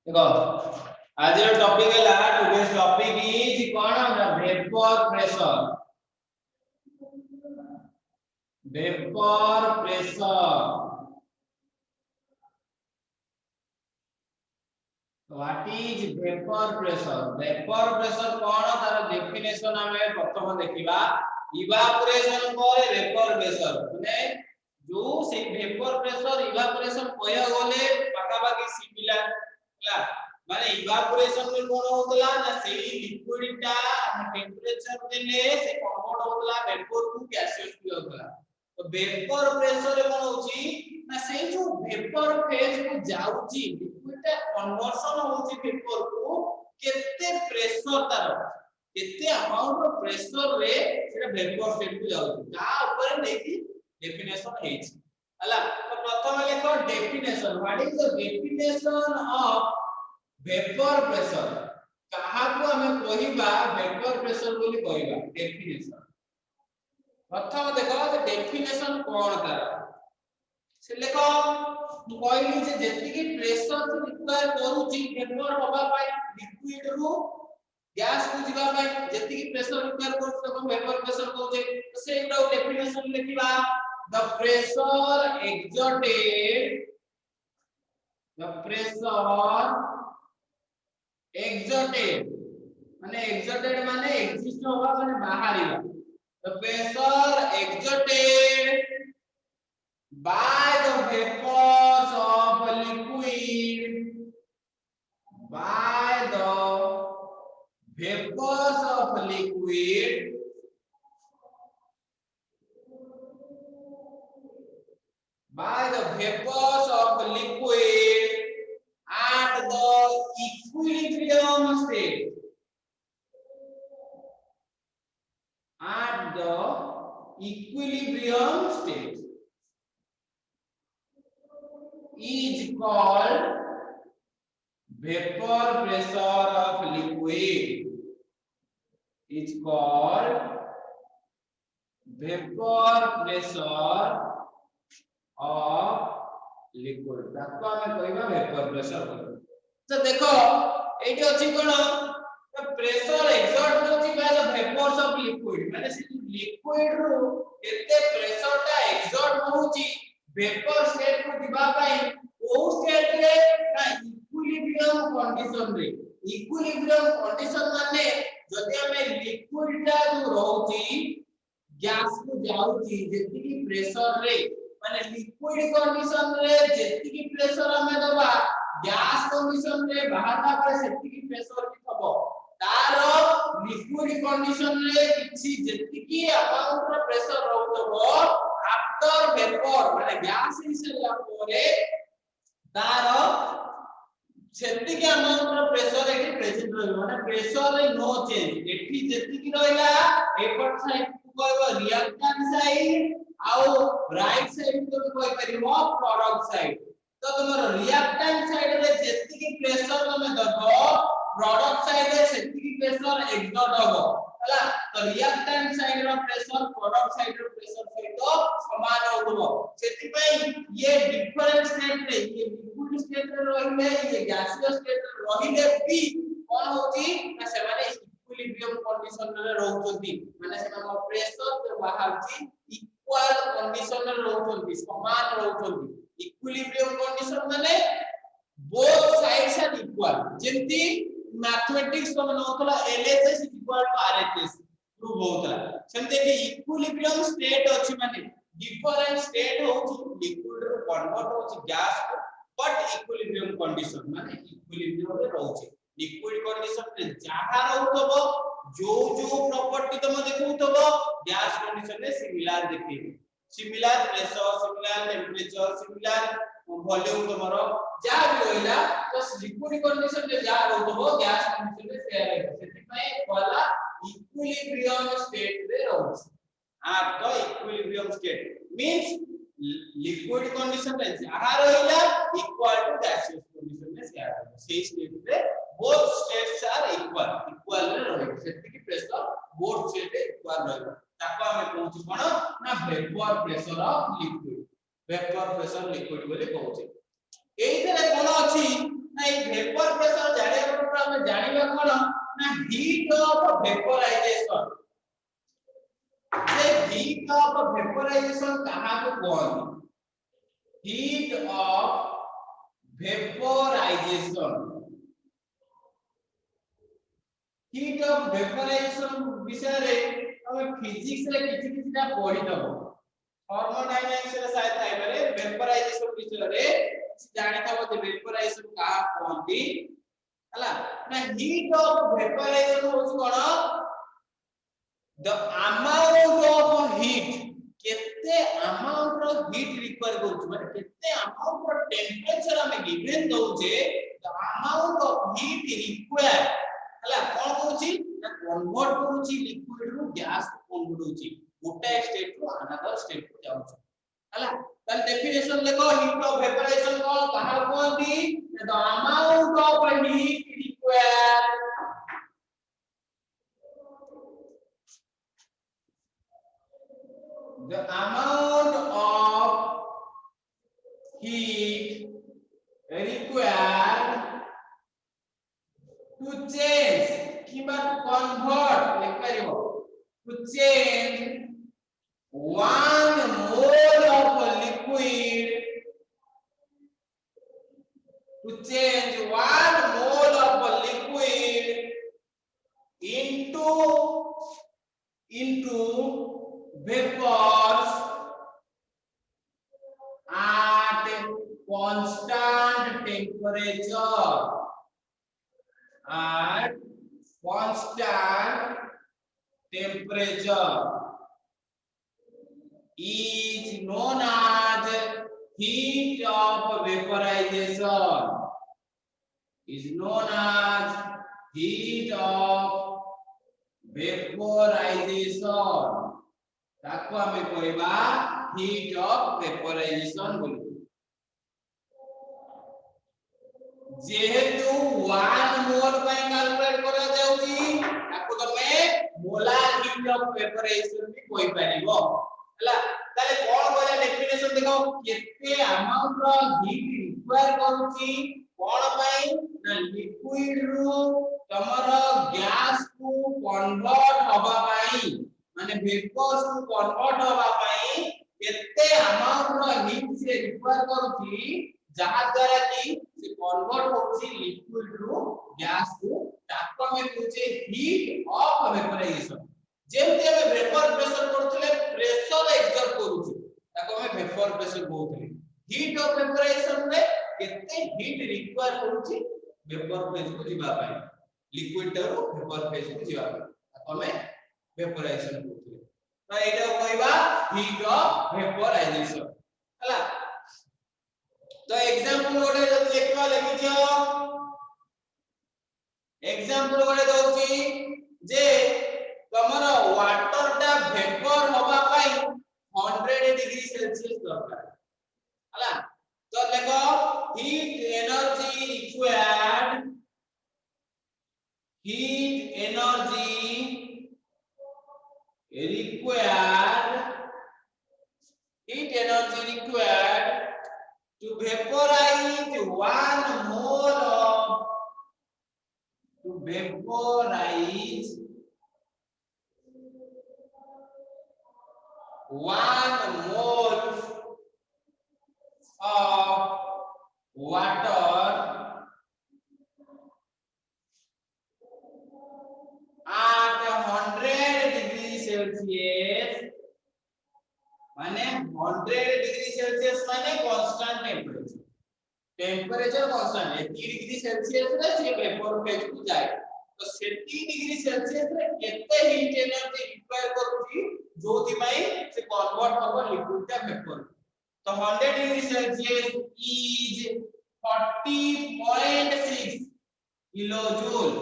देखो आज टॉपिक है टुडेस टॉपिक इज कौन vapour pressure vapour pressure what is vapour pressure कौन तार डेफिनेशन हमें प्रथम देखिबा इवापोरेशन पर वेपर प्रेशर माने जो से वेपर प्रेशर इवापोरेशन कया गले पाका बाकी सिमिलर हला माने इवापोरेशन में कोन होतला ना से लिक्विडटा टेंपरेचर देले से कन्वर्ट होतला वेपर टू गैसियस भी होतला तो वेपर प्रेशर कोन होची ना से जो वेपर फेज को जाउची लिक्विडटा कन्वर्सन होची वेपर को केते प्रेशर तार केते अमाउंट ऑफ प्रेशर रे सेटा वेपर स्टेट को जाउची ता ऊपर देखि डेफिनेशन हेची हला तो प्रथम लेखो definition what is the definition of vapour pressure कहा को हमें कहिबा वेपर प्रेशर बोली कहिबा डेफिनेशन प्रथम देखो डेफिनेशन कोन तार से देखो कहली जे जेति की प्रेशर से रिक्वायर करूची वेपर होबा पाई लिक्विड रु गैस को जीवा पाई जेति की प्रेशर रिक्वायर करूची तो वेपर प्रेशर कहूचे तो से एकटा डेफिनेशन लिखिबा the pressure exerted माने exerted माने exist होगा माने बाहरिया the pressure exerted by the vapors of liquid by the vapors of liquid by the vapors of the liquid at the equilibrium state is called vapor pressure of liquid is called vapor pressure of liquid ताको हमें कहबा vapour pressure तो देखो एठी अछि कोन तो pressure exert होछि by the vapours of liquid माने से लिक्विड रो केते प्रेशर ता एक्सर्ट होछि वेपर स्टेट को दिबा पाई ओ स्टेट रे ना इक्विलिब्रियम कंडीशन माने जदि हमें लिक्विड ता जो रहउछि गैस को जाउछि जेति की प्रेशर रे माने लिक्विड कंडीशन रे जेति की प्रेशर हमें दबा गैस कंडीशन रे बाहरला पर सेति की प्रेशर भी थबो तारो लिक्विड कंडीशन रे किछि जेति की अमाउंट रो प्रेशर रहउतबो आफ्टर वेपर माने गैस हिसला परे तारो सेति के अमाउंट रो प्रेशर एठी प्रेजेंट रहइबो माने प्रेशर रे नो चेंज एठी जेति की रहइला एपट साइड को कहबो रिएक्टेंट साइड आउ राइट साइड तो कोइ परिबो प्रोडक्ट साइड तो तुमर रिएक्टेंट साइड रे जेति की प्रेशर तुम दबो प्रोडक्ट साइड रे सेति की प्रेशर एक्सर्ट होबो हला तो रिएक्टेंट साइड रो प्रेशर प्रोडक्ट साइड रो प्रेशर सहित समान होबो सेति पई ये डिफरेंट स्टेट रे ये लिक्विड स्टेट रे रहिले ये गैसियस स्टेट रे रहिले भी कोन होची ना से माने इक्विलिब्रियम कंडीशन रे रहउछंती माने से प्रेशर जो बाहरची इक्वल कंडीशन रे रहउछंती समान रहउछंती इक्विलिब्रियम कंडीशन माने बोथ साइड्स आर इक्वल जेंती मैथमेटिक्स को नोतला LHS equal to RHS prove होतला सेंते कि इक्विलिब्रियम स्टेट अछि माने डिफरेंट स्टेट होछि लिक्विड रो कन्वर्ट होछि गैस को बट इक्विलिब्रियम कंडीशन माने इक्विलिब्रियम रे रहउछि लिक्विड कंडीशन रे जहा रहउतबो जो प्रॉपर्टी तुम देखउतबो गैस कंडीशन रे सिमिलर देखिबो similar pressure similar temperature similar volume तुमरो जा भी होइला तो लिक्विड कंडीशन रे जा रहउतबो गैस कंडीशन रे शेयर है सेति पई वाला इक्विलिब्रियम स्टेट रे रहउछि at the equilibrium state means liquid condition रे जहा रहिला इक्वल टू gaseous condition रे शेयर है सेही स्टेट रे both states are equal रे रहै सेति की प्रेशर both स्टेट रे इक्वल रहै ताको हमें कहउछि कोन ना वेपर प्रेशर ऑफ लिक्विड बोली कहउछि एइथरे कोन अछि ना ए वेपर ଆମେ ଜାଣିବା କଣ ନା heat of vaporization J heat of vaporization काहाको कहନ୍ତି heat of vaporization heat of vaporization विषय रे हम फिजिक्स रे किछिटा पढि दबो थर्मोडायनामिक्स रे शायद थाई पारे वेपोराइजेशन विषय रे जानि थबो जे वेपोराइजेशन का कहंती हला ना हीट ऑफ वेपोराइजेशन होछ कोन द अमाउंट ऑफ हीट केते अमाउंट ऑफ हीट रिक्वायर करू माने केते अमाउंट ऑफ टेंपरेचर हमें गिवन दोजे the amount of heat require हला कोन कहूची ना कन्वर्ट करूची लिक्विड रु गैस को कन्वर्ट होची गोटा स्टेट टू अनदर स्टेट को जाउछ हला त डेफिनेशन देखो हीट ऑफ वेपोराइजेशन को कहा कहंती the amount of heat required the amount of heat required to change किबा to convert लिखिबो to change 1 mole of liquid to change 1 mole of liquid into vapors at constant temperature is known as heat of vaporization ताको हमें कहबा heat of vaporisation बोली जेहेतु 1 मोल पे calculate करा जाउची ताको तमे मोलार हीट ऑफ वेपोराइजेशन भी कोइ पारिबो हला ताले कोन कहला डेफिनेशन देखो केते अमाउंट ऑफ हीट रिक्वायर करूची कोन पई ना लिक्विड रु तमर गैस को कन्वर्ट होबा पई माने वेपर्स को कन्वर्ट होबा पई केते अमाउंट रो हीट से रिक्वायर करूची जहा द्वारा कि से कन्वर्ट होची लिक्विड रु गैस को ताको में कहूचे हीट ऑफ वेपोराइजेशन जेमते हम वेपर प्रेशर करथले प्रेशर एक्सर्ट करूची ताको में वेपर प्रेशर कहथले हीट ऑफ वेपोराइजेशन रे केते हीट रिक्वायर करूची वेपर फेज को जिबा पई लिक्विड रो वेपर फेज को जिबा पई ताको में वेपोराइजेशन कहथले तो एटा कहबा हीट ऑफ वेपोराइजेशन हला तो एग्जांपल गोटे जति लिखवा लिखियो एग्जांपल गोटे दउची जे तमरो वाटर टा वेपर होबा पई 100 डिग्री सेल्सियस दरकार हला तो देखो heat energy required to vaporize 1 mole of water at 100 degree Celsius माने 100 डिग्री सेल्सियस माने constant temperature constant 80 degree Celsius रे से वेपर फेज को जाए तो 70 डिग्री सेल्सियस रे केते हीट एनर्जी रिक्वायर करूची जोथि पई से कन्वर्ट होबो लिक्विड टा वेपर तो 100 degree Celsius is 40.6 kilo joule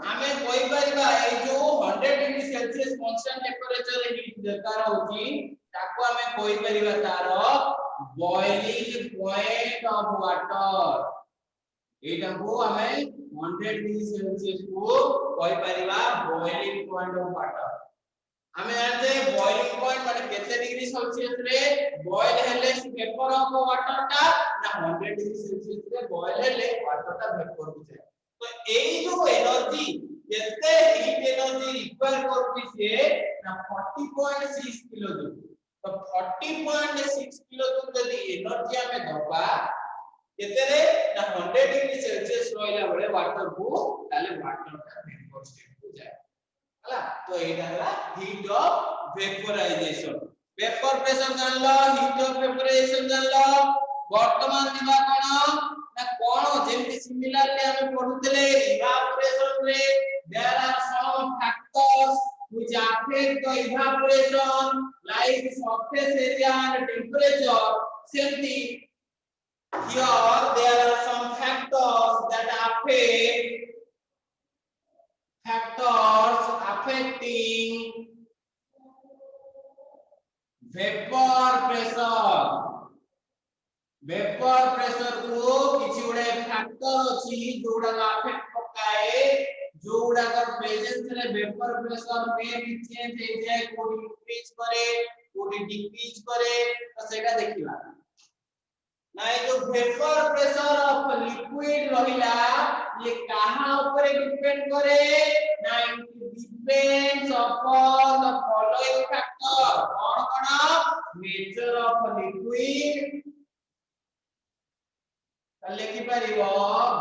हमें कोई परिबा ए जो 100 डिग्री सेल्सियस कांस्टेंट टेंपरेचर रे हीट दरकार होची ताको हमें कोई परिबा तारो बॉइलिंग पॉइंट ऑफ वाटर एटा को हमें 100 डिग्री सेल्सियस को कोई परिबा बॉइलिंग पॉइंट ऑफ वाटर हमें जानते हैं बॉइलिंग पॉइंट माने केते डिग्री सेल्सियस रे बॉयल हेले वेपर ऑफ वाटर टा ना 100 डिग्री सेल्सियस रे बॉयल हेले वाटर टा वेपर हो जाए तो एई जो एनर्जी एते हीट एनर्जी रिक्वायर करती से ना 40.6 किलो जूल तो 40.6 किलो जूल यदि एनर्जी हमें दबा केतेरे ना 100 डिग्री सेल्सियस रहिला बळे वाटर को ताले वाटर का वेपर स्टेट हो जाए हला तो एटा हला heat of vaporization vapour pressure जानलो हीट ऑफ वेपोराइजेशन जानलो वर्तमान दिबा कोन ना कोन जेमति सिमिलरली हम पढुतले इवापोरेशन रे there are some factors which affect the evaporation like surface area and temperature simply here there are some factors that affecting vapour pressure को किछि उडे फैक्टर अछि जोडा अफेक्ट पकाए जोडा का प्रेजेंस रे वेपर प्रेशर में भी चेंज हो जाए कोडी इंक्रीज करे कोडी डिक्रीज करे तो सेटा देखिबा ना जो वेपर प्रेशर ऑफ लिक्विड रहिला ये कहां ऊपर डिपेंड करे ना it depends upon the following factor कौन नेचर ऑफ लिक्विड लिखि परिबो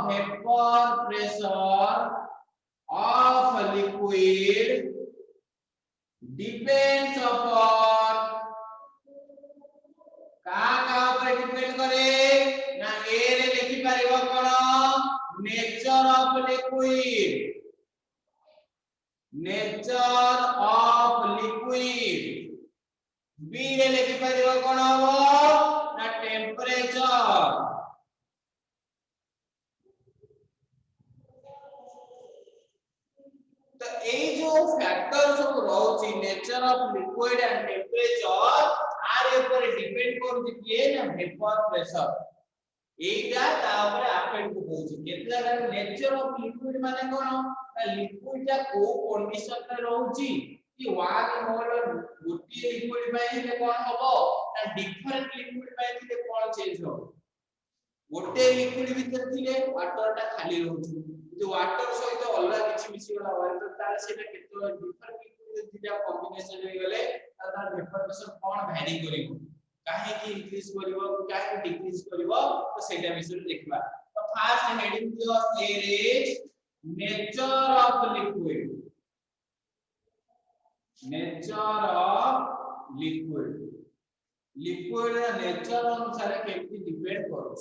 vapour pressure of liquid depends upon का ऊपर डिपेंड करे ना ए रे लिखि परिबो कोन नेचर ऑफ लिक्विड बी रे लिखि परिबो कोन हो ना टेंपरेचर तो ए जो फैक्टर सब रहउची nature of liquid and temperature are ऊपर डिपेंड करउची के ना वेपर प्रेशर एटा ता ऊपर अफेक्ट होउची केतला नेचर ऑफ लिक्विड माने कोन ना लिक्विड ता को कंडीशन रे रहउची कि 1 मोल गोटी लिक्विड में ले कोन हबो ना डिफरेंट लिक्विड में ले कोन चेंज हो गोटे लिक्विड भीतर थिले वाटर ता खाली रहउची जो वाटर सहित अलग किछि मिसी वाला वाटर तार सेटा केतो डिफरेंट लिक्विड दिटा कॉम्बिनेशन हो गले तार वेपर प्रेशर कोन वैरी करिवो काहे कि इंक्रीज करिवो काहे डिक्रीज करिवो तो सेटा विषय देखबा तो फर्स्ट हेडिंग जो is nature of liquid liquid nature अनुसार केमति डिपेंड करूछ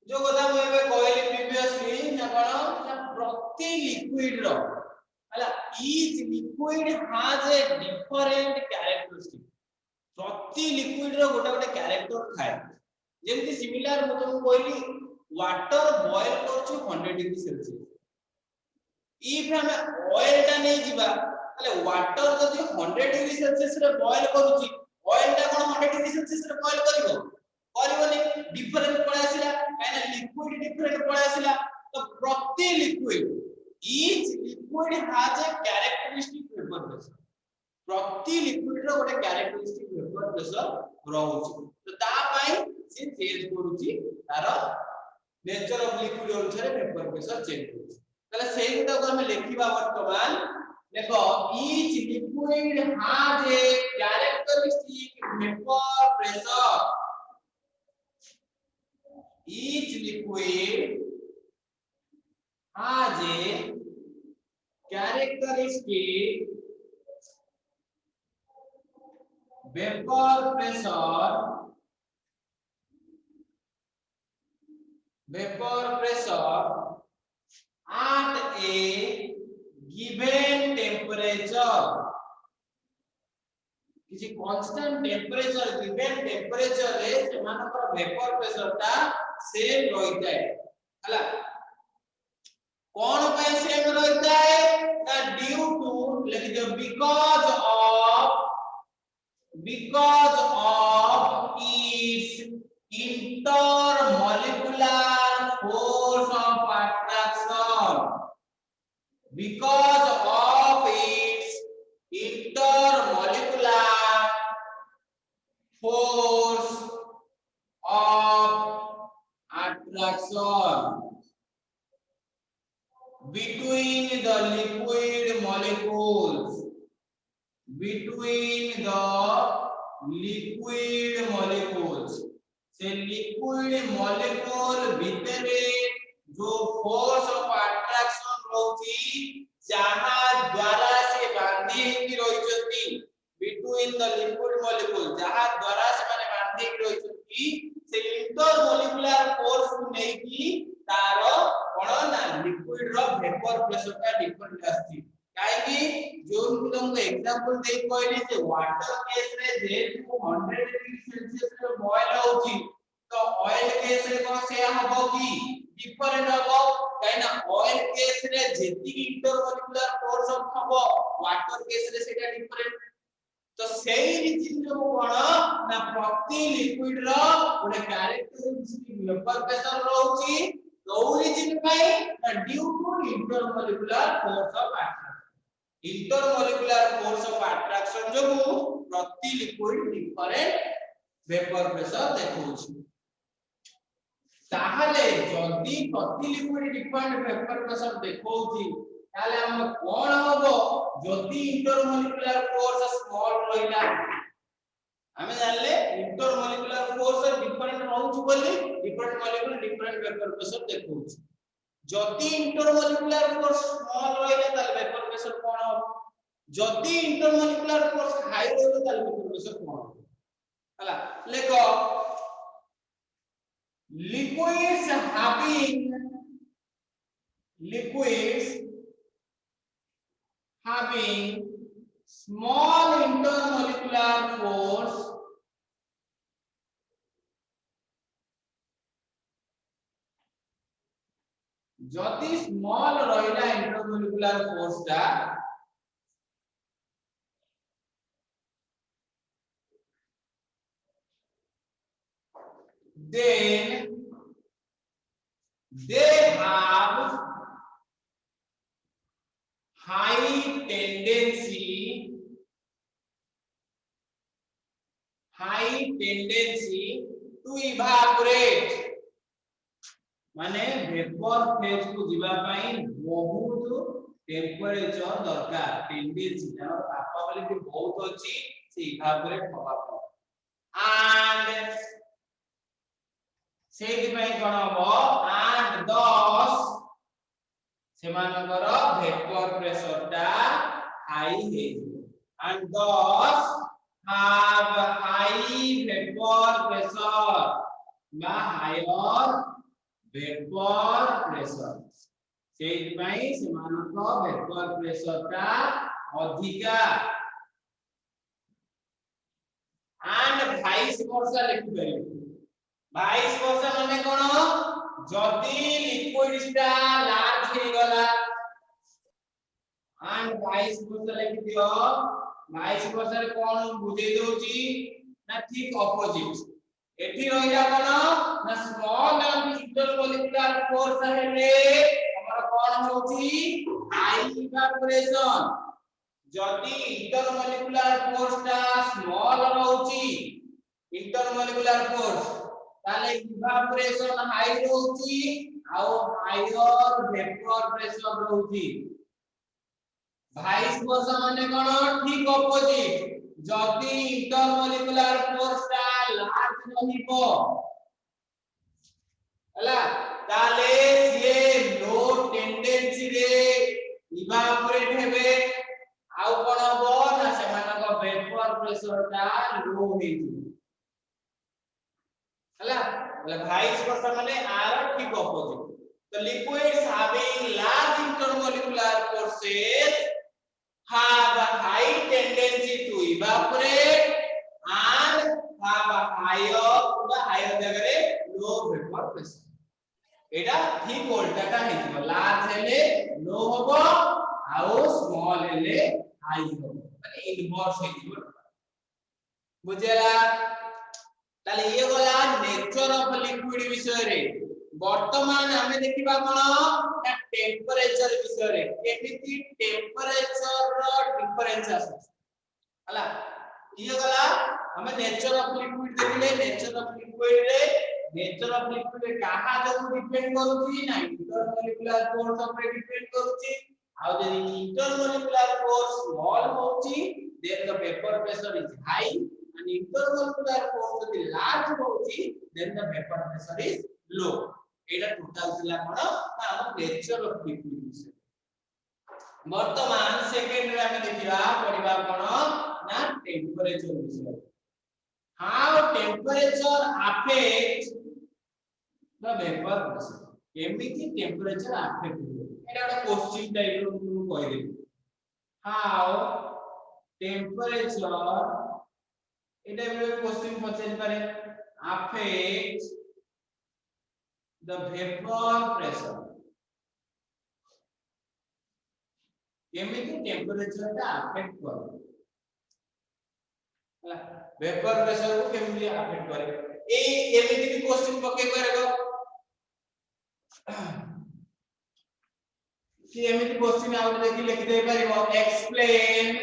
जो कथा मैं कहली प्रीवियसली ना कोन ना प्रति लिक्विड रो हला each liquid has a different characteristic प्रति लिक्विड रो गोटा गोटा कैरेक्टर थाए जेमति सिमिलर मो तुम कहली वाटर बॉयल करछु 100 डिग्री सेल्सियस इफ हम ऑयल ता नै जिबा तले वाटर जदि 100 डिग्री सेल्सियस रे बॉयल करूची ऑयल ता कोन 100 डिग्री सेल्सियस रे बॉयल करिवो करबोनी डिफरेंट पळे आसिला काहे लिक्विड डिफरेंट पळे आसिला तो प्रति liquid each liquid has a characteristic vapour pressure प्रति लिक्विड रो गोटे कैरेक्टरिस्टिक वेपर प्रेशर रहउची तो ता पई से चेंज करूची तार नेचर ऑफ लिक्विड अनुसार वेपर प्रेशर चेंज करूची तले सेही गुटा को हम लिखिबा वर्तमान देखो each liquid has a characteristic vapour pressure each liquid has a characteristic vapor pressure at a given temperature किसी कांस्टेंट टेंपरेचर गिवन टेंपरेचर रे सेमानकर वेपर प्रेशर ता सेम रहिता है हला कोन पे सेम रहिता है ना ड्यू टू लिख दो because of its intermolecular force of attraction because of its intermolecular force of attraction between the liquid molecules, between the liquid molecules, से liquid molecule भितरे जो force of attraction रोची जहाँ द्वारा से बांधी ही रोचती between the liquid molecule जहाँ द्वारा से माने बांधी ही रोचती से intermolecular force को नहीं की तारो कौन ना liquid रो vapor pressure का different आस्ती काहे कि जो तुमको एग्जांपल दे कहली जे वाटर केस रे जेहेतु 100 डिग्री सेल्सियस रे बॉयल होची तो ऑयल केस रे कोन से हबो की डिफरेंट हबो काहे ना ऑयल केस रे जेति इंटरमोलिकुलर फोर्स हबो वाटर केस रे सेटा डिफरेंट तो सेही रीति जो कोन ना प्रति लिक्विड रो गोटे कैरेक्टरिस्टिक वेपर प्रेशर रहउची तो रीजन पई ना due to intermolecular force of intermolecular force of attraction जो प्रति लिक्विड डिफरेंट वेपर प्रेशर देखौछि ताहले जदी प्रति लिक्विड डिफरेंट वेपर प्रेशर देखौछि ताले हम कोन हबो जदी इंटरमोलिकुलर फोर्स स्मॉल रहिला हमें जानले इंटरमोलिकुलर फोर्स डिफरेंट रहउछि बोली different molecule different vapour pressure देखौछि जदी इंटरमोलिकुलर फोर्स स्मॉल रहिला ताले वेपर प्रेशर कोन हो जदी इंटरमोलिकुलर फोर्स हाई रहिला ताले वेपर प्रेशर कोन हो हला लेको liquids having small intermolecular force जति स्मॉल रहिला इंटरमोलिकुलर फोर्स ता then they have high tendency to evaporate माने वेपर फेज को जीवा पई बहुत टेंपरेचर दरकार टेंडेंसी तार कैपेबिलिटी बहुत अछि से इवापोरेट होबा एंड सेहि पई कोन हो एंड दस सेमानकर वेपर प्रेशर ता हाई हे एंड दस have high vapor pressure बा हायर वेपर प्रेशर सेहि पई सेमानक वेपर प्रेशर ता अधिका एंड वाइस वर्सा लिखि परिबो वाइस वर्सा माने कोन जदी लिक्विड टा लार्ज हे गला एंड वाइस वर्सा लिखि दियो वाइस वर्सा रे कोन बुझे दोची ना ठीक ऑपोजिट एठी रहिला कोन ना स्मॉल इंटरमोलिकुलर फोर्स हेले हमर कोन होची हाई इवापोरेशन जदी इंटरमोलिकुलर फोर्स ता स्मॉल रहउची इंटरमोलिकुलर फोर्स ताले इवापोरेशन हाई रहउची आ हायर वेपर प्रेशर रहउची वाइस वर्सा माने कोन ठीक ऑपोजिट जदी इंटरमोलिकुलर फोर्स ता लार्ज रहिबो हला ताले ये लो टेंडेंसी रे इवापोरेट हेबे आउ कोन हो ना सेमानक वेपर प्रेशर ता लो हेजि हला बोले वाइस वर्सा माने आर ठीक ऑपोजिट तो liquids having large intermolecular forces have a high tendency to evaporate and have a higher जगरे low vapor pressure एटा ठीक उल्टाटा हेजिबो लार्ज हेले लो होबो आउ स्मॉल हेले हाई होबो माने इनवर्स हेजिबो बुझेला ताले ये गला नेचर ऑफ लिक्विड विषय रे वर्तमान हमें देखिबा कोन ना टेम्परेचर विषय रे केमिति टेम्परेचर रो डिफरेंस आसे हला किए गला हमें नेचर ऑफ लिक्विड देखले नेचर ऑफ लिक्विड रे नेचर ऑफ लिक्विड कहा जो डिपेंड करूची ना इंटरमोलिकुलर फोर्स ऊपर डिपेंड करूची आ यदि इंटरमोलिकुलर फोर्स स्मॉल होची then the vapor pressure is high and intermolecular force यदि large होची then the vapor pressure is low Etah total थिला कोन ना हम नेचर ऑफ लिक्विड विषय वर्तमान सेकेंड रे हम देखिबा पढिबा कोन ना टेम्परेचर विषय how temperature affects the vapor pressure केमिति टेम्परेचर अफेक्ट हो एटा एक क्वेश्चन टाइप रो मु कहि देबी how temperature एटा एक क्वेश्चन पछन पारे affects the vapor pressure केमिति टेम्परेचर ता अफेक्ट करे हला वेपर प्रेशर को केमिति अफेक्ट करे ए एमिति भी क्वेश्चन पके करेगो कि एमिति क्वेश्चन आउट देखि लिख दे परिबो explain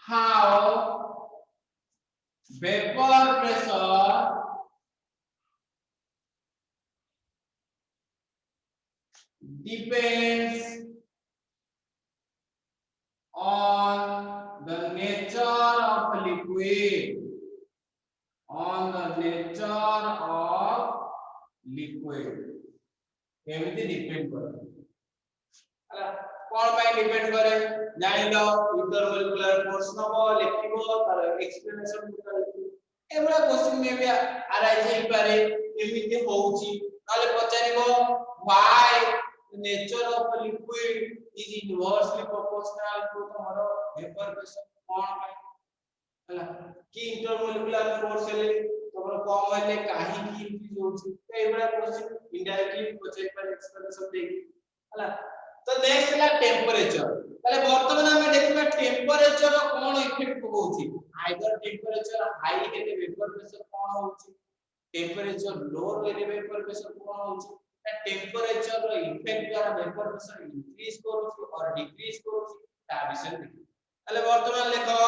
how vapour pressure depends on the nature of liquid on the nature of liquid केमिति डिपेंड करे हला कोन बाय डिपेंड करे जानि लो इंटरमोलिकुलर फोर्स नबो लिखिबो तार एक्सप्लेनेशन करे एबरा क्वेश्चन में भी अराइज हे पारे केमिति होउची ताले पचारिबो why the nature of a liquid is inversely proportional to tomorrow vapor pressure cone bye हला कि इंटरमोलिकुलर फोर्स हेले तमरो कम हेले काहे की इंक्रीज होची तो एबरा क्वेश्चन इनडायरेक्टली क्वेश्चन पर एक्सप्लेनेशन देगी हला तो नेक्स्ट ला टेम्परेचर ताले वर्तमान हम देखिबा टेम्परेचर कोन इफेक्ट होची आइदर टेम्परेचर हाई हेले वेपर प्रेशर कोन होची टेम्परेचर लो हेले वेपर प्रेशर कोन होची टेम्परेचर रो इफेक्ट द्वारा वेपर प्रेशर इंक्रीज करूची और डिक्रीज करूची ता विषय देखि ताले वर्तमान लेखो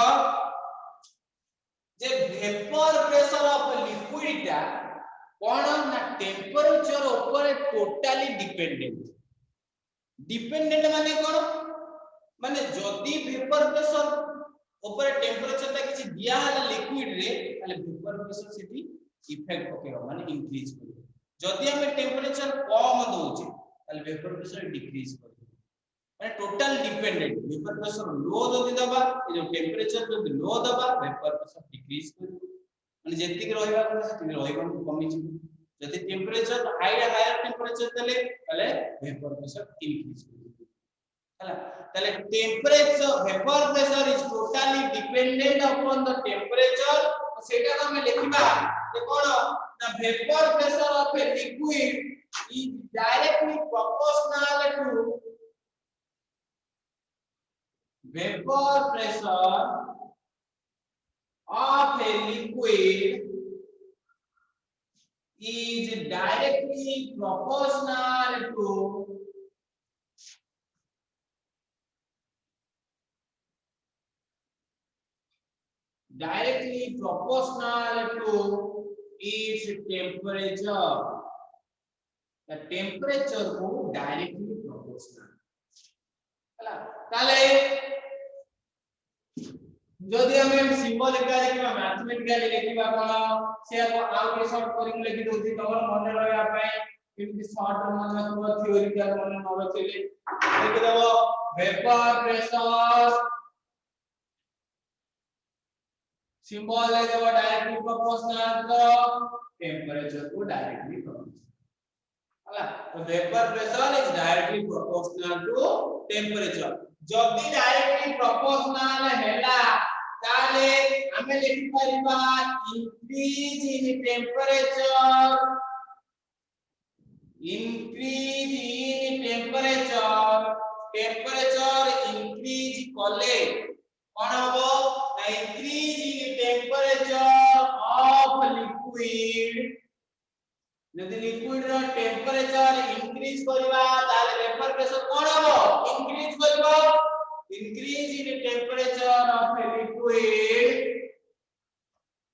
जे वेपर प्रेशर ऑफ लिक्विड ता कोन ना टेम्परेचर ऊपर टोटली डिपेंडेंट माने कोन माने जदी वेपर प्रेशर ऊपर टेम्परेचर ता किछि दिया हला लिक्विड रे ताले वेपर प्रेशर सेठी इफेक्ट पकेबो माने इंक्रीज करिवो जदी हमें टेम्परेचर कम दोचे ताले वेपर प्रेशर डिक्रीज करिवो माने total dependent vapour pressure low जदी दबा ए जो टेम्परेचर जदी लो दबा वेपर प्रेशर डिक्रीज करिवो माने जेति के रहइबा को सेति रहइबा कमी छि जदी टेम्परेचर हायर टेम्परेचर देले ताले वेपर प्रेशर इंक्रीज करिवो हला ताले temperature vapour pressure is totally dependent upon the temperature सेटा हम लिखिबा जे कोन the vapor pressure of a liquid is directly proportional to vapor pressure of a liquid is directly proportional to its temperature the temperature को directly proportional हला ताले जदी हमें symbolically किबा mathematically लिखिबा कोन से को out short करिंग लिखि दोती तमर मन रहया पय किमि शॉर्ट मन को थ्योरिकल मन न रखले लिखि देबो vapour pressure symbol is directly proportional to temperature को directly proportional हला तो vapor pressure is directly proportional to temperature जदी directly proportional हेला ताले हमें लिखि परिबा increase in temperature increase कले कोन हबो increase in temperature of liquid यदि लिक्विड रो टेंपरेचर इंक्रीज करबा ताले वेपर प्रेशर कोन हबो इंक्रीज करबो increase in temperature of a liquid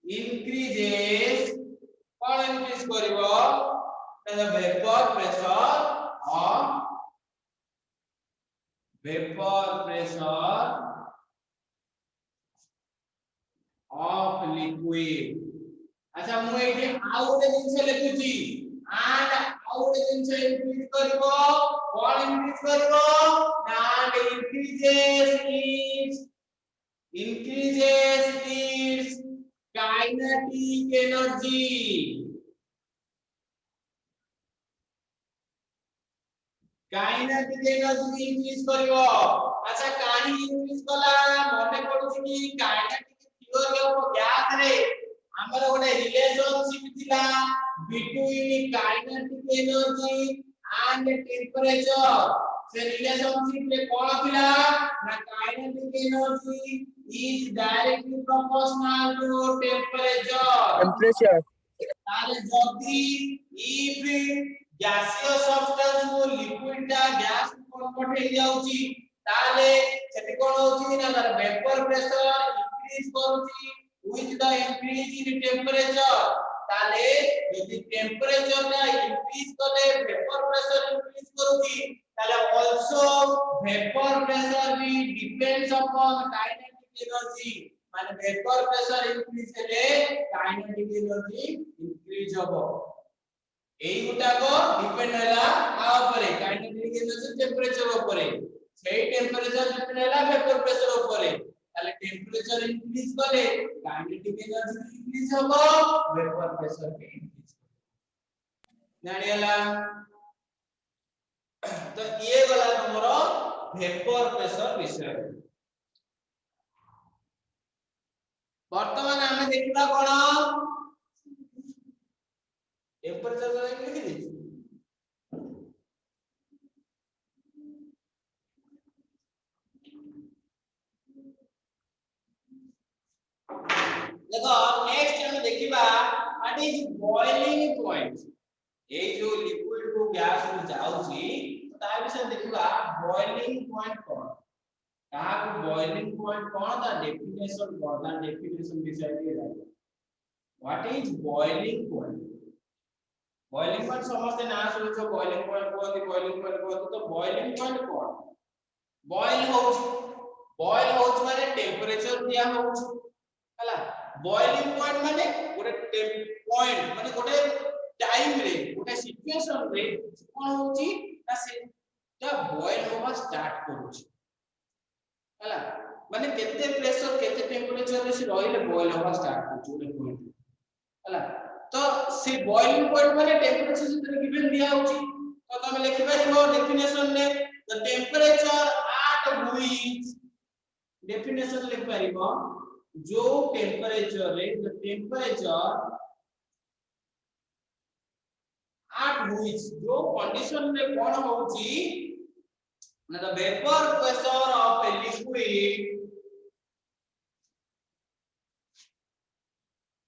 increases what increase karibo the vapor pressure of liquid अच्छा मु एठी आउ गोटे जिंस लिखुची and आउ गोटे जिंस इंक्रीज करिवो कोन इंक्रीज करिवो and increases its kinetic energy increase करिवो अच्छा काहे इंक्रीज कला मने पडुची कि काइनेटिक थ्योरी ऑफ गैस रे हमर गोटे रिलेशनशिप थिला between kinetic energy and temperature से रिलेशनशिप रे कोन थिला ना kinetic energy is directly proportional to temperature ताले जदी इफ गैसियस सब्सटेंस को लिक्विड टा गैस कन्वर्ट हो जाउची ताले सेठी कोन होची ना वेपर प्रेशर इंक्रीज करूची with the increase in temperature ताले यदि टेंपरेचर टा इंक्रीज करे वेपर प्रेशर इंक्रीज करूची ताले also vapor pressure भी depends upon kinetic energy माने वेपर प्रेशर इंक्रीज हेले काइनेटिक एनर्जी इंक्रीज होबो एई गुटा को डिपेंड हैला आ ऊपर काइनेटिक एनर्जी टेंपरेचर ऊपर सेही टेंपरेचर डिपेंड हैला वेपर प्रेशर ऊपर ताले टेंपरेचर इंक्रीज करे काइनेटिक एनर्जी इंक्रीज होबो वेपर प्रेशर भी इंक्रीज जानि हैला तो ये गला हमरो वेपर प्रेशर विषय वर्तमान हमें देखिबा कोन टेंपरेचर को लिखि दी देखो नेक्स्ट हम देखिबा what is boiling point A जो लिक्विड को गैस को जाउची तो ता विषय देखिबा बॉइलिंग पॉइंट कोन कहा को बॉइलिंग पॉइंट कोन दा डेफिनेशन विषय के जाय व्हाट इज बॉइलिंग पॉइंट समस्त ना सुनो बॉइलिंग पॉइंट तो बॉइलिंग पॉइंट कोन बॉइल होच माने टेंपरेचर दिया होच हला बॉइलिंग पॉइंट माने गोटे पॉइंट माने गोटे टाइम रे गोटे सिचुएशन रे कोन होची ना से ता बॉइल होबा स्टार्ट करूची हला माने केते प्रेशर केते टेंपरेचर रे से रहिले बॉइल होबा स्टार्ट करूची गोटे पॉइंट हला तो से बॉइलिंग पॉइंट माने टेंपरेचर से गिवन दिया होची तो तुम लिखि परिबो डेफिनेशन ने the temperature at which definition लिख परिबो जो टेंपरेचर रे द टेंपरेचर एट व्हिच जो कंडीशन रे कोन होची ना the vapour pressure of a liquid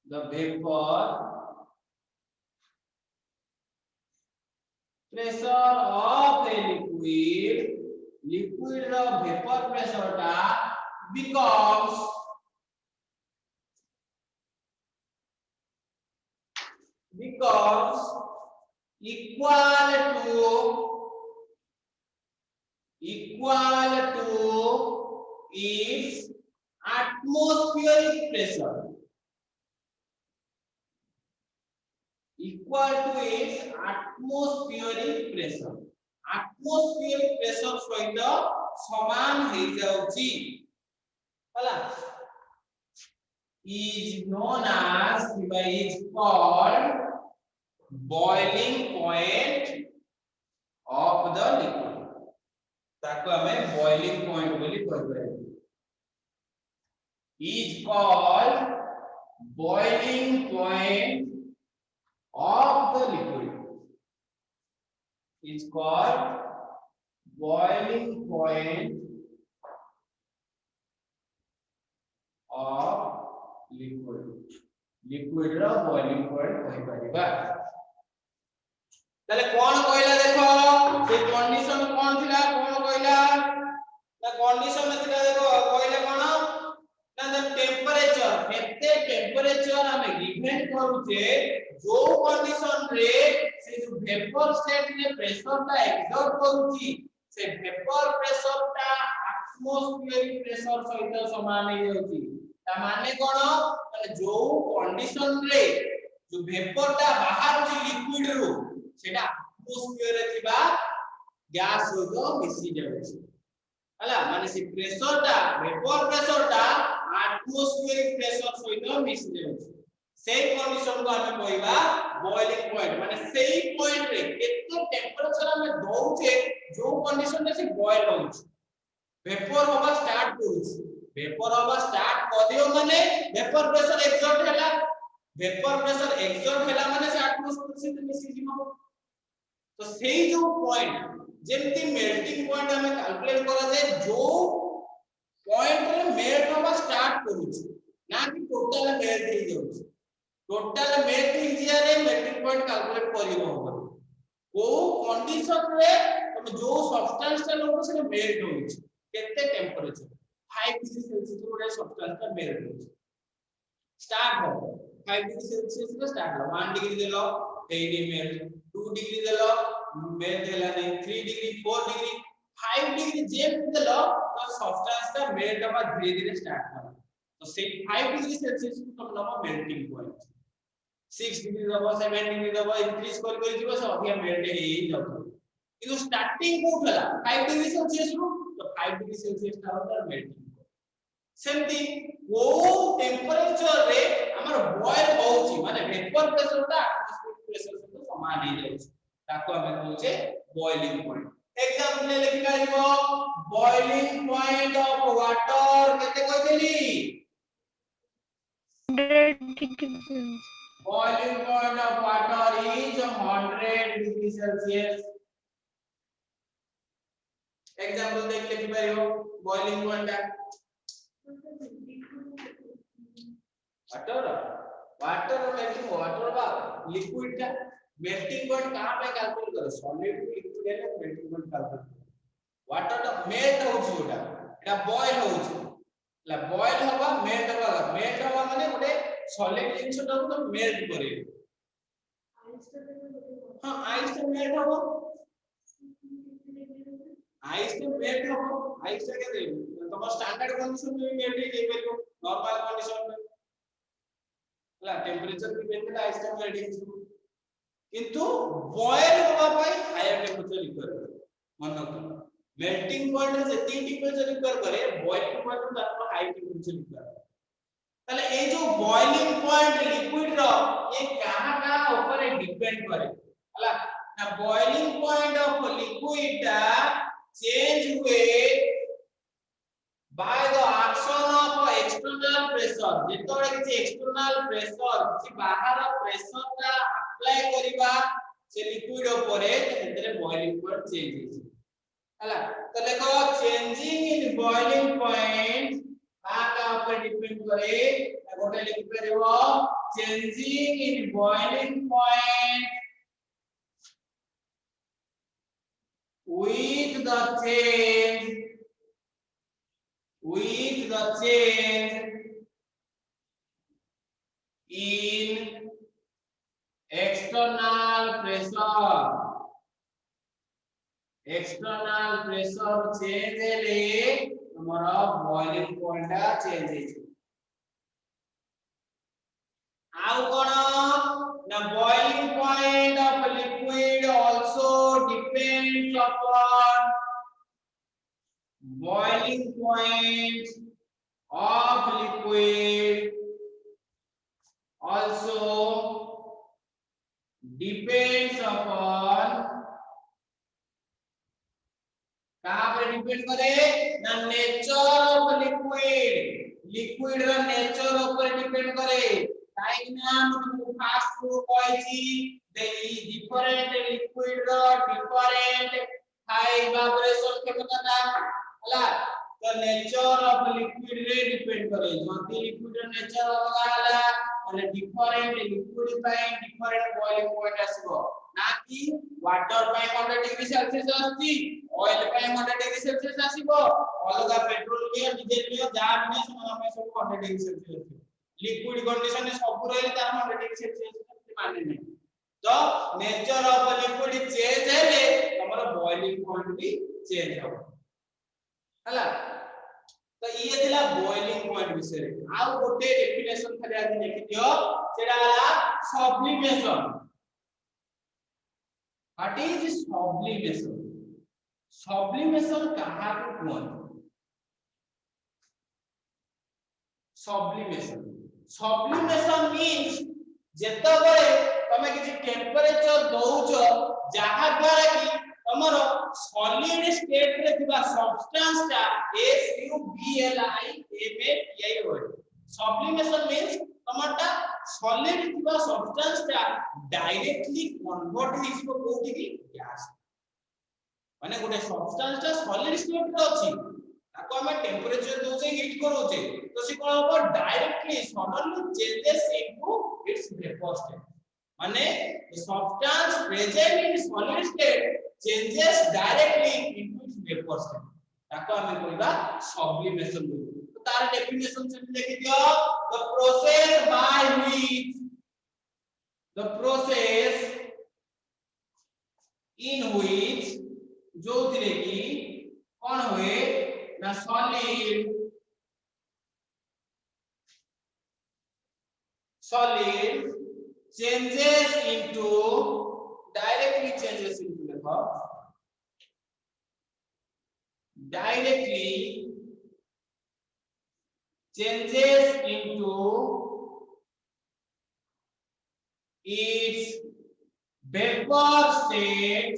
the vapor pressure of a liquid ro vapor pressure ta becomes equal to its atmospheric pressure equal to its atmospheric pressure सहित समान हो जाउची हला is known as is called boiling point of the liquid ताको हमें boiling point बोली कहबे is called boiling point of the liquid is called boiling point of liquid रा boiling point कहि परिबा ताले कोन कहला देखो से कंडीशन कोन थिला कोन कहला ना कंडीशन थिला देखो कहला कोन ना द टेंपरेचर केते टेंपरेचर हमें गिवन करूचे जो कंडीशन रे से जो वेपर स्टेट रे प्रेशर ता एक्सर्ट करूची से वेपर प्रेशर ता एटमॉस्फेरिक प्रेशर सहित समान हे जाउची ता माने कोन माने जो कंडीशन रे जो वेपर ता बाहर जो लिक्विड रो सेटा एटमॉस्फेयर रे थिबा गैस सहित मिसी जाउची हला माने से प्रेशर ता वेपर प्रेशर ता एटमॉस्फेरिक प्रेशर सहित मिसी जाउची सेही कंडीशन को हमें कहबा बॉइलिंग पॉइंट माने सेही पॉइंट रे केते टेंपरेचर हमें दउचे जो कंडीशन रे से बॉयल होउची वेपर होबा स्टार्ट करूची वेपर होबा स्टार्ट करियो माने वेपर प्रेशर एक्सर्ट हैला वेपर प्रेशर एक्सर्ट हैला माने से एटमॉस्फेयर से मिसी जीवो तो सेही जो पॉइंट जेमती मेल्टिंग पॉइंट हमें कैलकुलेट करा जाए जो पॉइंट रे मेल्ट होबा स्टार्ट करूची ना कि टोटल मेल्ट हो जाउची टोटल मेल्ट हो जिया रे मेल्टिंग पॉइंट कैलकुलेट करियो हो वो कंडीशन रे तुम जो सब्सटेंस ता लोग से मेल्ट होउची केते टेंपरेचर 5 डिग्री सेल्सियस रे सब्सटेंस ता मेल्ट होउची स्टार्ट हो 5 डिग्री सेल्सियस रे स्टार्ट हो 1 डिग्री देलो एनी मेल्ट 2 डिग्री देलो मेल्ट हैला नहीं 3 डिग्री 4 डिग्री 5 डिग्री जेम देलो तो सब्सटेंस ता मेल्ट होबा धीरे धीरे स्टार्ट हो तो से 5 डिग्री सेल्सियस को तुम नमा मेल्टिंग पॉइंट 6 डिग्री दबो 7 डिग्री दबो इंक्रीज कर जीवो से अधिक मेल्ट हे जाउ किंतु स्टार्टिंग कोठला 5 डिग्री सेल्सियस रो तो 5 डिग्री सेल्सियस ता होता मेल्टिंग सेमती वो टेंपरेचर रे हमर बॉयल होउची माने वेपर प्रेशर ता एटमॉस्फेरिक प्रेशर से समान हे जाउची ताको हमें कहउचे बॉइलिंग पॉइंट एग्जांपल ले लिखि पाइबो बॉइलिंग पॉइंट ऑफ वाटर केते कहतेली 100 degrees. Boiling point of water is 100 degrees Celsius. Example देख लिखि पाइबो boiling point का वाटर मेल्टिंग वाटर बा लिक्विड का मेल्टिंग पॉइंट कहां पे कैलकुलेट करो सॉलिड लिक्विड है मेल्टिंग पॉइंट कैलकुलेट करो वाटर दा मेल्ट होउची ओटा एटा बॉयल होउची ला बॉयल होबा मेल्ट होबा माने ओटे सॉलिड जिंस टा को मेल्ट करे हां आइस तो मेल्ट होबो आइस तो मेल्ट होबो आइस के दे तुम स्टैंडर्ड कंडीशन में मेल्ट हे जाई परिबो नॉर्मल कंडीशन में ला टेंपरेचर भी मेल्ट आइस तो मेल्ट हे किंतु बॉयल होबा पाई हायर टेंपरेचर रिक्वायर मन रखो मेल्टिंग पॉइंट रे जति टेंपरेचर रिक्वायर करे बॉइलिंग पॉइंट रे ताको हाई टेंपरेचर रिक्वायर ताले ए जो बॉइलिंग पॉइंट लिक्विड रो ये कहां ऊपर डिपेंड करे हला ना बॉइलिंग पॉइंट ऑफ लिक्विड दा चेंज हुए by the action of external pressure जेतोळे कि एक्सटर्नल प्रेशर कि बाहर प्रेशर ता अप्लाई करिबा से लिक्विड ऊपर तेरे बॉइलिंग पॉइंट चेंज होई हला तो देखो चेंजिंग इन बॉइलिंग पॉइंट का ऊपर डिपेंड करे गोटे लिखि परबो changing in boiling point with the change in external pressure change ले हमारा बॉइलिंग पॉइंट का चेंज है आउ कोन ना boiling point of liquid also depends upon boiling point of liquid also depends upon कहां पे डिपेंड करे ना नेचर ऑफ लिक्विड रा नेचर ऊपर डिपेंड करे काई ना हम फास्ट को कहछि द डिफरेंट लिक्विड रा डिफरेंट हाई इवेपोरेशन क्षमता हला तो नेचर ऑफ लिक्विड रे डिपेंड करे जति लिक्विड रा नेचर अलग हला माने डिफरेंट लिक्विड पाई डिफरेंट बॉइलिंग पॉइंट आसीबो ना कि वाटर पे 100 डिग्री सेल्सियस आछि ऑयल पे 100 डिग्री सेल्सियस आसीबो अलगा पेट्रोल लियो डीजल लियो जा लियो समान में सब 100 डिग्री सेल्सियस लिक्विड कंडीशन में सब रहले तार 100 डिग्री सेल्सियस माने नहीं तो नेचर ऑफ लिक्विड चेंज हेले हमर बॉइलिंग पॉइंट भी चेंज हो हला तो ये थिला बॉइलिंग पॉइंट विषय आ गोटे डेफिनेशन खाली आज लिखि दियो सेडा हला sublimation what is sublimation sublimation कहा को कहते सब्लिमेशन मींस जेतबळे तमे किछि टेंपरेचर दउचो जहा द्वारा कि तमरो सॉलिड स्टेट रे थिबा सब्सटेंस ता SUBLIMATI वर्ड सब्लिमेशन मींस तमटा सॉलिड थिबा सब्सटेंस ता डायरेक्टली कन्वर्ट हिसबो कोठी कि गैस माने गोटे सब्सटेंस ता सॉलिड स्टेट रे अछि ताको हमें टेंपरेचर दोचे हीट करोचे तो से कोन हो directly suddenly changes into its vapour state माने the substance present in solid state changes directly into its vapor state ताको हमें कहबा सब्लिमेशन बोली तो तार डेफिनेशन से लिखि दियो the process in which जो थिले कि कोन होए ना solid changes into directly changes into its vapor state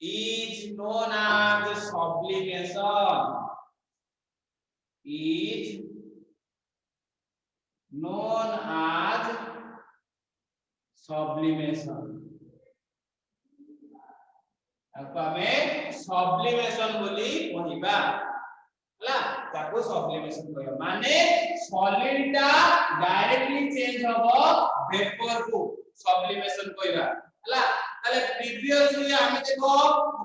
is known as sublimation हमें सब्लिमेशन बोली कहबा हला ताको सब्लिमेशन कहबा माने सॉलिड ता डायरेक्टली चेंज होबो वेपर को सब्लिमेशन कहबा हला ताले प्रीवियसली हमें देखो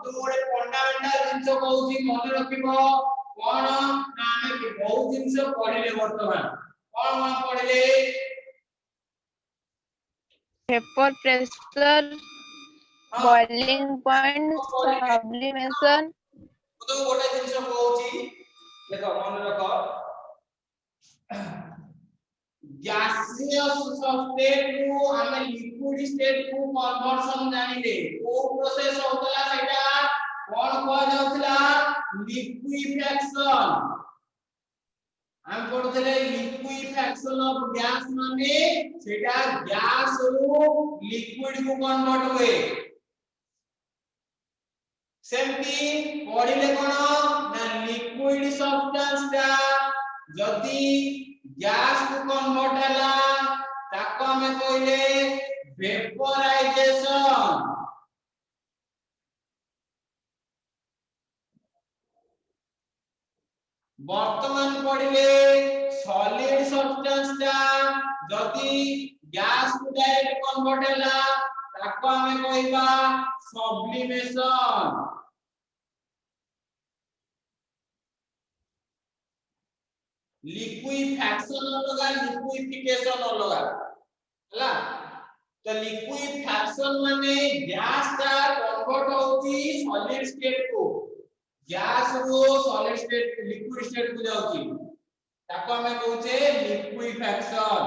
तो गोटे फंडामेंटल जिंस कहउची मन रखिबो कोन ना हमें कि बहुत जिंस पढिले वर्तमान कोन मन पढिले vapor pressure, boiling point, sublimation. तो गोटे जिंस कहउची देखो मन रखो गैसियस स्टेट को हमें लिक्विड स्टेट को कन्वर्जन जानिले को प्रोसेस होतला सेटा कोन कह जाउतला लिक्विफैक्शन हम पढुतले लिक्विफैक्शन ऑफ गैस माने सेटा गैस रो लिक्विड को कन्वर्ट होए सेमती पढिले कोन ना लिक्विड सब्सटेंस ता जदी गैस को कन्वर्ट हला ताको हमें कहले वेपोराइजेशन वर्तमान पढिले सॉलिड सब्सटेंस ता जदी गैस को डायरेक्ट कन्वर्ट हला ताको हमें कहबा सब्लिमेशन लिक्विफैक्शन अलगा लिक्विफिकेशन अलगा हला तो लिक्विफैक्शन माने गैस ता कन्वर्ट होची सॉलिड स्टेट को गैस रो सॉलिड स्टेट लिक्विड स्टेट को जाउची ताको हमें कहउचे लिक्विफैक्शन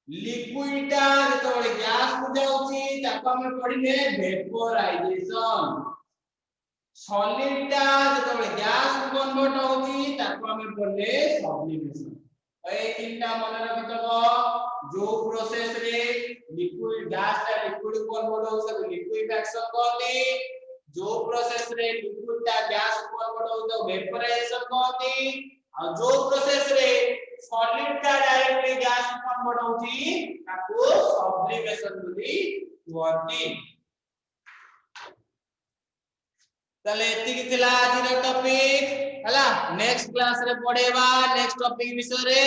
लिक्विड ता जतो गैस को जाउची ताको हमें पढिले वेपोराइजेशन सॉलिड ता जतो गैस को कन्वर्ट होची ताको हमें पढले सब्लिमेशन ए तीनटा मन रखितबो जो प्रोसेस रे लिक्विड गैस ता लिक्विड को कन्वर्ट हो सब लिक्विफैक्शन कहते जो प्रोसेस रे लिक्विड ता गैस को कन्वर्ट हो तो वेपोराइजेशन कहते और जो प्रोसेस रे सॉलिड ता डायरेक्टली गैस को कन्वर्ट होची ताको सब्लिमेशन बोली कहते तले एतिक थिला आज रे टॉपिक हला नेक्स्ट क्लास रे पढेबा नेक्स्ट टॉपिक विषय रे